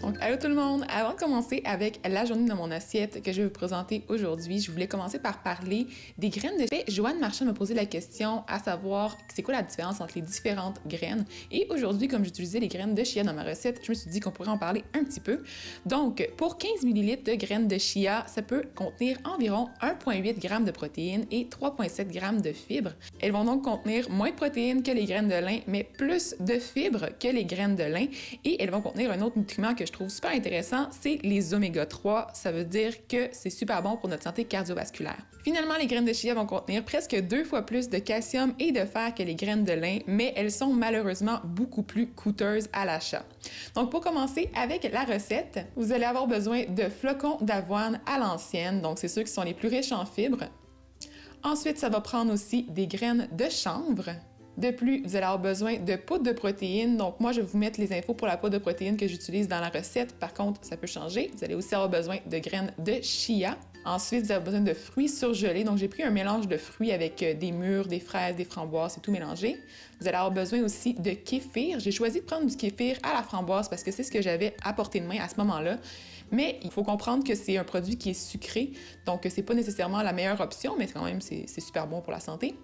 Donc, allô tout le monde! Avant de commencer avec la journée de mon assiette que je vais vous présenter aujourd'hui, je voulais commencer par parler des graines de chia. Joanne Marchand m'a posé la question à savoir c'est quoi la différence entre les différentes graines. Et aujourd'hui, comme j'utilisais les graines de chia dans ma recette, je me suis dit qu'on pourrait en parler un petit peu. Donc, pour 15 ml de graines de chia, ça peut contenir environ 1,8 g de protéines et 3,7 g de fibres. Elles vont donc contenir moins de protéines que les graines de lin, mais plus de fibres que les graines de lin. Et elles vont contenir un autre nutriment que je trouve super intéressant, c'est les oméga 3. Ça veut dire que c'est super bon pour notre santé cardiovasculaire. Finalement, les graines de chia vont contenir presque 2 fois plus de calcium et de fer que les graines de lin, mais elles sont malheureusement beaucoup plus coûteuses à l'achat. Donc, pour commencer avec la recette, vous allez avoir besoin de flocons d'avoine à l'ancienne, donc c'est ceux qui sont les plus riches en fibres. Ensuite, ça va prendre aussi des graines de chanvre. De plus, vous allez avoir besoin de poudre de protéines. Donc, moi, je vais vous mettre les infos pour la poudre de protéines que j'utilise dans la recette. Par contre, ça peut changer. Vous allez aussi avoir besoin de graines de chia. Ensuite, vous avez besoin de fruits surgelés. Donc, j'ai pris un mélange de fruits avec des mûres, des fraises, des framboises, c'est tout mélangé. Vous allez avoir besoin aussi de kéfir. J'ai choisi de prendre du kéfir à la framboise parce que c'est ce que j'avais à portée de main à ce moment-là. Mais il faut comprendre que c'est un produit qui est sucré, donc c'est pas nécessairement la meilleure option, mais quand même, c'est super bon pour la santé.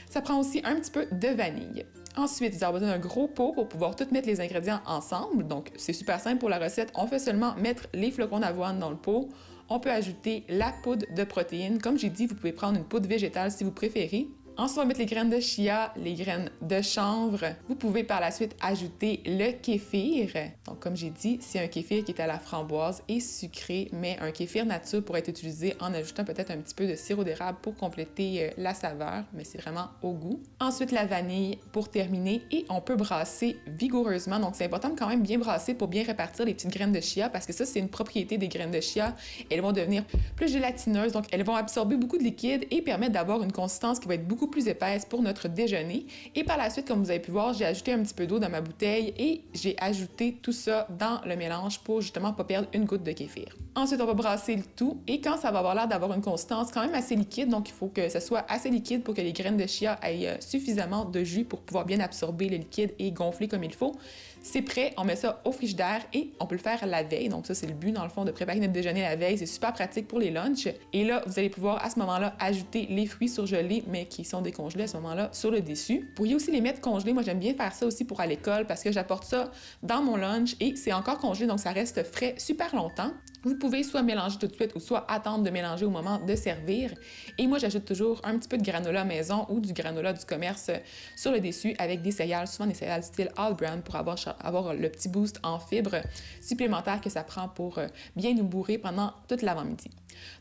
Ça prend aussi un petit peu de vanille. Ensuite, vous avez besoin d'un gros pot pour pouvoir tout mettre les ingrédients ensemble. Donc, c'est super simple pour la recette. On fait seulement mettre les flocons d'avoine dans le pot. On peut ajouter la poudre de protéines. Comme j'ai dit, vous pouvez prendre une poudre végétale si vous préférez. Ensuite, on va mettre les graines de chia, les graines de chanvre. Vous pouvez par la suite ajouter le kéfir. Donc, comme j'ai dit, c'est un kéfir qui est à la framboise et sucré, mais un kéfir nature pourrait être utilisé en ajoutant peut-être un petit peu de sirop d'érable pour compléter la saveur, mais c'est vraiment au goût. Ensuite, la vanille pour terminer et on peut brasser vigoureusement. Donc, c'est important de quand même bien brasser pour bien répartir les petites graines de chia parce que ça, c'est une propriété des graines de chia. Elles vont devenir plus gélatineuses, donc elles vont absorber beaucoup de liquide et permettre d'avoir une consistance qui va être beaucoup plus épaisse pour notre déjeuner. Et par la suite, comme vous avez pu voir, j'ai ajouté un petit peu d'eau dans ma bouteille et j'ai ajouté tout ça dans le mélange pour justement pas perdre une goutte de kéfir. Ensuite, on va brasser le tout et quand ça va avoir l'air d'avoir une consistance quand même assez liquide, donc il faut que ça soit assez liquide pour que les graines de chia aient suffisamment de jus pour pouvoir bien absorber le liquide et gonfler comme il faut. C'est prêt, on met ça au frigidaire et on peut le faire la veille. Donc ça, c'est le but, dans le fond, de préparer notre déjeuner la veille. C'est super pratique pour les lunchs. Et là, vous allez pouvoir, à ce moment-là, ajouter les fruits surgelés, mais qui sont décongelés à ce moment-là, sur le dessus. Vous pourriez aussi les mettre congelés. Moi, j'aime bien faire ça aussi pour à l'école parce que j'apporte ça dans mon lunch et c'est encore congelé, donc ça reste frais super longtemps. Vous pouvez soit mélanger tout de suite ou soit attendre de mélanger au moment de servir. Et moi, j'ajoute toujours un petit peu de granola maison ou du granola du commerce sur le dessus avec des céréales, souvent des céréales style All Brand pour avoir le petit boost en fibres supplémentaires que ça prend pour bien nous bourrer pendant toute l'avant-midi.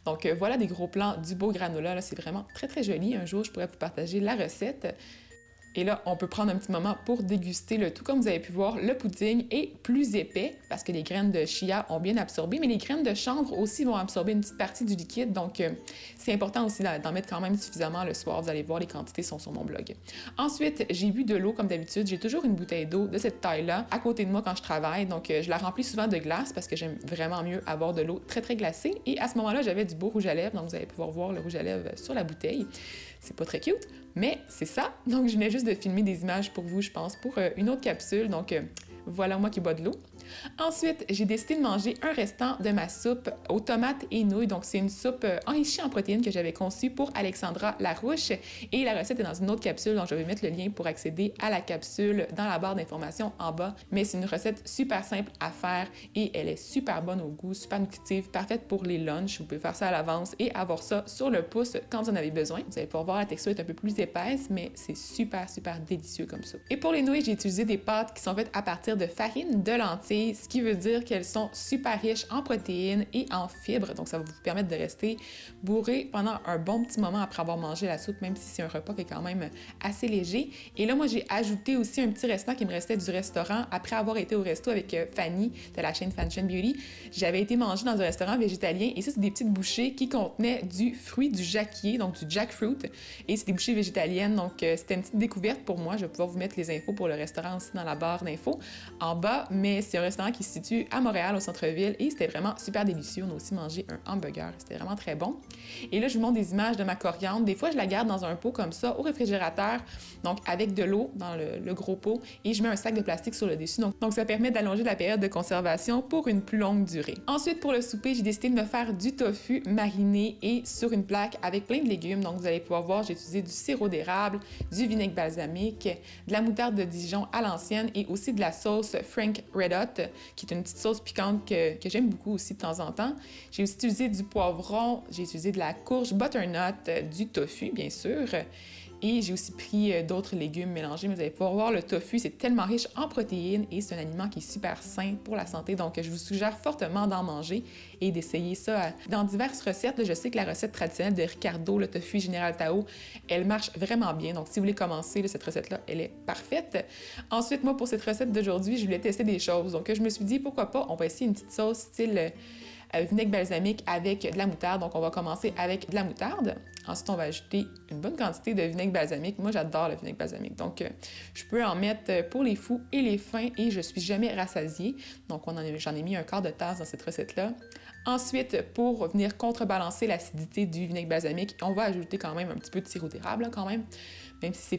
Donc voilà des gros plans du beau granola, là, c'est vraiment très très joli. Un jour, je pourrais vous partager la recette. Et là, on peut prendre un petit moment pour déguster le tout. Comme vous avez pu voir, le pudding est plus épais parce que les graines de chia ont bien absorbé, mais les graines de chanvre aussi vont absorber une petite partie du liquide. Donc, c'est important aussi d'en mettre quand même suffisamment le soir. Vous allez voir, les quantités sont sur mon blog. Ensuite, j'ai bu de l'eau comme d'habitude. J'ai toujours une bouteille d'eau de cette taille-là à côté de moi quand je travaille. Donc, je la remplis souvent de glace parce que j'aime vraiment mieux avoir de l'eau très, très glacée. Et à ce moment-là, j'avais du beau rouge à lèvres. Donc, vous allez pouvoir voir le rouge à lèvres sur la bouteille. C'est pas très cute, mais c'est ça. Donc, je venais juste de filmer des images pour vous, je pense, pour une autre capsule. Donc, voilà moi qui bois de l'eau. Ensuite, j'ai décidé de manger un restant de ma soupe aux tomates et nouilles. Donc, c'est une soupe enrichie en protéines que j'avais conçue pour Alexandra Larouche. Et la recette est dans une autre capsule, donc je vais mettre le lien pour accéder à la capsule dans la barre d'informations en bas. Mais c'est une recette super simple à faire et elle est super bonne au goût, super nutritive, parfaite pour les lunchs. Vous pouvez faire ça à l'avance et avoir ça sur le pouce quand vous en avez besoin. Vous allez pouvoir voir la texture est un peu plus épaisse, mais c'est super, super délicieux comme ça. Et pour les nouilles, j'ai utilisé des pâtes qui sont faites à partir de farine de lentilles, ce qui veut dire qu'elles sont super riches en protéines et en fibres. Donc, ça va vous permettre de rester bourré pendant un bon petit moment après avoir mangé la soupe, même si c'est un repas qui est quand même assez léger. Et là, moi, j'ai ajouté aussi un petit restant qui me restait du restaurant. Après avoir été au resto avec Fanny de la chaîne Fashion Beauty, j'avais été manger dans un restaurant végétalien et ça, c'est des petites bouchées qui contenaient du fruit du jacquier, donc du jackfruit. Et c'est des bouchées végétaliennes, donc c'était une petite découverte pour moi. Je vais pouvoir vous mettre les infos pour le restaurant aussi dans la barre d'infos. en bas, mais c'est un restaurant qui se situe à Montréal, au centre-ville, et c'était vraiment super délicieux. On a aussi mangé un hamburger, c'était vraiment très bon. Et là, je vous montre des images de ma coriandre. Des fois, je la garde dans un pot comme ça, au réfrigérateur, donc avec de l'eau dans le gros pot, et je mets un sac de plastique sur le dessus. Donc ça permet d'allonger la période de conservation pour une plus longue durée. Ensuite, pour le souper, j'ai décidé de me faire du tofu mariné et sur une plaque avec plein de légumes. Donc, vous allez pouvoir voir, j'ai utilisé du sirop d'érable, du vinaigre balsamique, de la moutarde de Dijon à l'ancienne et aussi de la sauce Frank Red Hot, qui est une petite sauce piquante que j'aime beaucoup aussi de temps en temps. J'ai aussi utilisé du poivron, j'ai utilisé de la courge butternut, du tofu, bien sûr. Et j'ai aussi pris d'autres légumes mélangés, mais vous allez pouvoir voir, le tofu, c'est tellement riche en protéines et c'est un aliment qui est super sain pour la santé. Donc, je vous suggère fortement d'en manger et d'essayer ça dans diverses recettes. Là, je sais que la recette traditionnelle de Ricardo, le tofu Général Tao, elle marche vraiment bien. Donc, si vous voulez commencer, là, cette recette-là, elle est parfaite. Ensuite, moi, pour cette recette d'aujourd'hui, je voulais tester des choses. Donc, je me suis dit, pourquoi pas, on va essayer une petite sauce style vinaigre balsamique avec de la moutarde. Donc, on va commencer avec de la moutarde. Ensuite, on va ajouter une bonne quantité de vinaigre balsamique. Moi, j'adore le vinaigre balsamique. Donc, je peux en mettre pour les fous et les fins et je suis jamais rassasiée. Donc, j'en ai mis un quart de tasse dans cette recette-là. Ensuite, pour venir contrebalancer l'acidité du vinaigre balsamique, on va ajouter quand même un petit peu de sirop d'érable, là, quand même. Même si c'est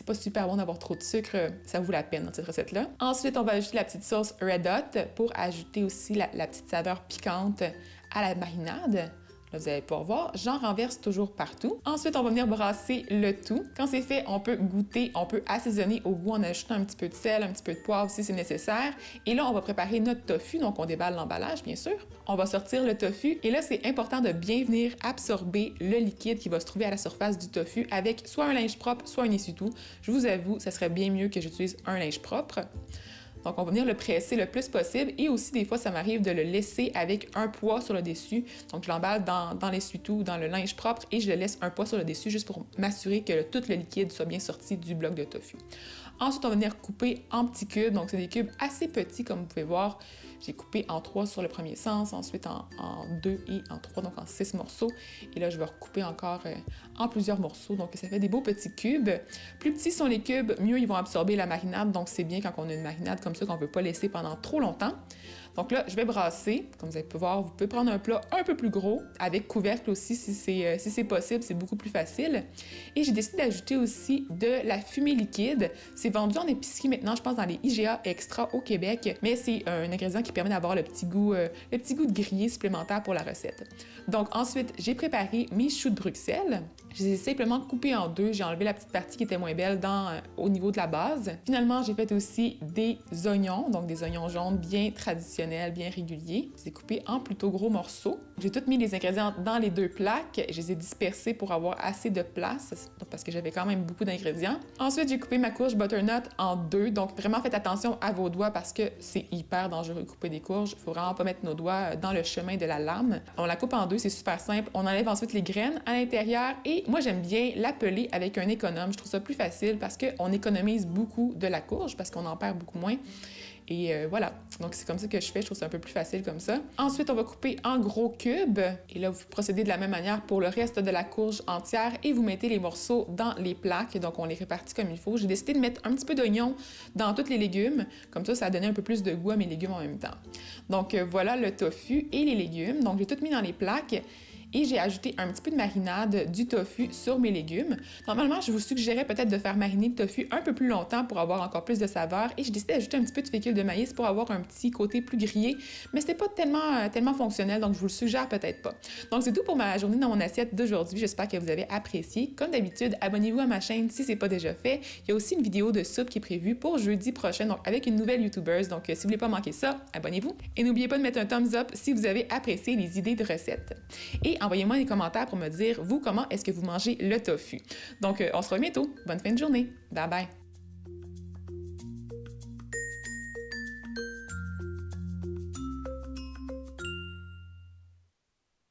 pas super bon d'avoir trop de sucre, ça vaut la peine dans cette recette-là. Ensuite, on va ajouter la petite sauce Red Hot pour ajouter aussi la petite saveur piquante à la marinade. Là, vous allez pouvoir voir, j'en renverse toujours partout. Ensuite, on va venir brasser le tout. Quand c'est fait, on peut goûter, on peut assaisonner au goût en ajoutant un petit peu de sel, un petit peu de poivre si c'est nécessaire. Et là, on va préparer notre tofu, donc on déballe l'emballage, bien sûr. On va sortir le tofu et là, c'est important de bien venir absorber le liquide qui va se trouver à la surface du tofu avec soit un linge propre, soit un essuie-tout. Je vous avoue, ça serait bien mieux que j'utilise un linge propre. Donc, on va venir le presser le plus possible et aussi, des fois, ça m'arrive de le laisser avec un poids sur le dessus. Donc, je l'emballe dans l'essuie-tout ou dans le linge propre et je le laisse un poids sur le dessus juste pour m'assurer que tout le liquide soit bien sorti du bloc de tofu. Ensuite, on va venir couper en petits cubes. Donc, c'est des cubes assez petits, comme vous pouvez voir. J'ai coupé en 3 sur le premier sens, ensuite en 2 et en 3, donc en 6 morceaux. Et là, je vais recouper encore en plusieurs morceaux. Donc, ça fait des beaux petits cubes. Plus petits sont les cubes, mieux ils vont absorber la marinade. Donc, c'est bien quand on a une marinade comme ça qu'on ne peut pas laisser pendant trop longtemps. Donc là, je vais brasser. Comme vous allez pouvoir voir, vous pouvez prendre un plat un peu plus gros, avec couvercle aussi si c'est possible, c'est beaucoup plus facile. Et j'ai décidé d'ajouter aussi de la fumée liquide. C'est vendu en épicerie maintenant, je pense dans les IGA Extra au Québec, mais c'est un ingrédient qui permet d'avoir le petit goût de grillé supplémentaire pour la recette. Donc ensuite, j'ai préparé mes choux de Bruxelles. Je les ai simplement coupés en deux. J'ai enlevé la petite partie qui était moins belle au niveau de la base. Finalement, j'ai fait aussi des oignons, donc des oignons jaunes bien traditionnels, bien réguliers. Je les ai coupés en plutôt gros morceaux. J'ai tout mis les ingrédients dans les deux plaques. Je les ai dispersés pour avoir assez de place, parce que j'avais quand même beaucoup d'ingrédients. Ensuite, j'ai coupé ma courge butternut en deux. Donc vraiment, faites attention à vos doigts parce que c'est hyper dangereux de couper des courges. Il faut vraiment pas mettre nos doigts dans le chemin de la lame. On la coupe en deux, c'est super simple. On enlève ensuite les graines à l'intérieur et moi, j'aime bien l'appeler avec un économe. Je trouve ça plus facile parce qu'on économise beaucoup de la courge parce qu'on en perd beaucoup moins. Et voilà, donc c'est comme ça que je fais, je trouve ça un peu plus facile comme ça. Ensuite, on va couper en gros cubes. Et là, vous procédez de la même manière pour le reste de la courge entière et vous mettez les morceaux dans les plaques. Donc, on les répartit comme il faut. J'ai décidé de mettre un petit peu d'oignon dans tous les légumes. Comme ça a donné un peu plus de goût à mes légumes en même temps. Donc, voilà le tofu et les légumes. Donc, j'ai tout mis dans les plaques. Et j'ai ajouté un petit peu de marinade du tofu sur mes légumes. Normalement, je vous suggérais peut-être de faire mariner le tofu un peu plus longtemps pour avoir encore plus de saveur. Et j'ai décidé d'ajouter un petit peu de fécule de maïs pour avoir un petit côté plus grillé. Mais c'était pas tellement fonctionnel, donc je vous le suggère peut-être pas. Donc c'est tout pour ma journée dans mon assiette d'aujourd'hui. J'espère que vous avez apprécié. Comme d'habitude, abonnez-vous à ma chaîne si c'est pas déjà fait. Il y a aussi une vidéo de soupe qui est prévue pour jeudi prochain, donc avec une nouvelle YouTubeuse. Donc si vous voulez pas manquer ça, abonnez-vous. Et n'oubliez pas de mettre un thumbs up si vous avez apprécié les idées de recettes. Et envoyez-moi des commentaires pour me dire, vous, comment est-ce que vous mangez le tofu. Donc, on se revoit bientôt. Bonne fin de journée. Bye bye.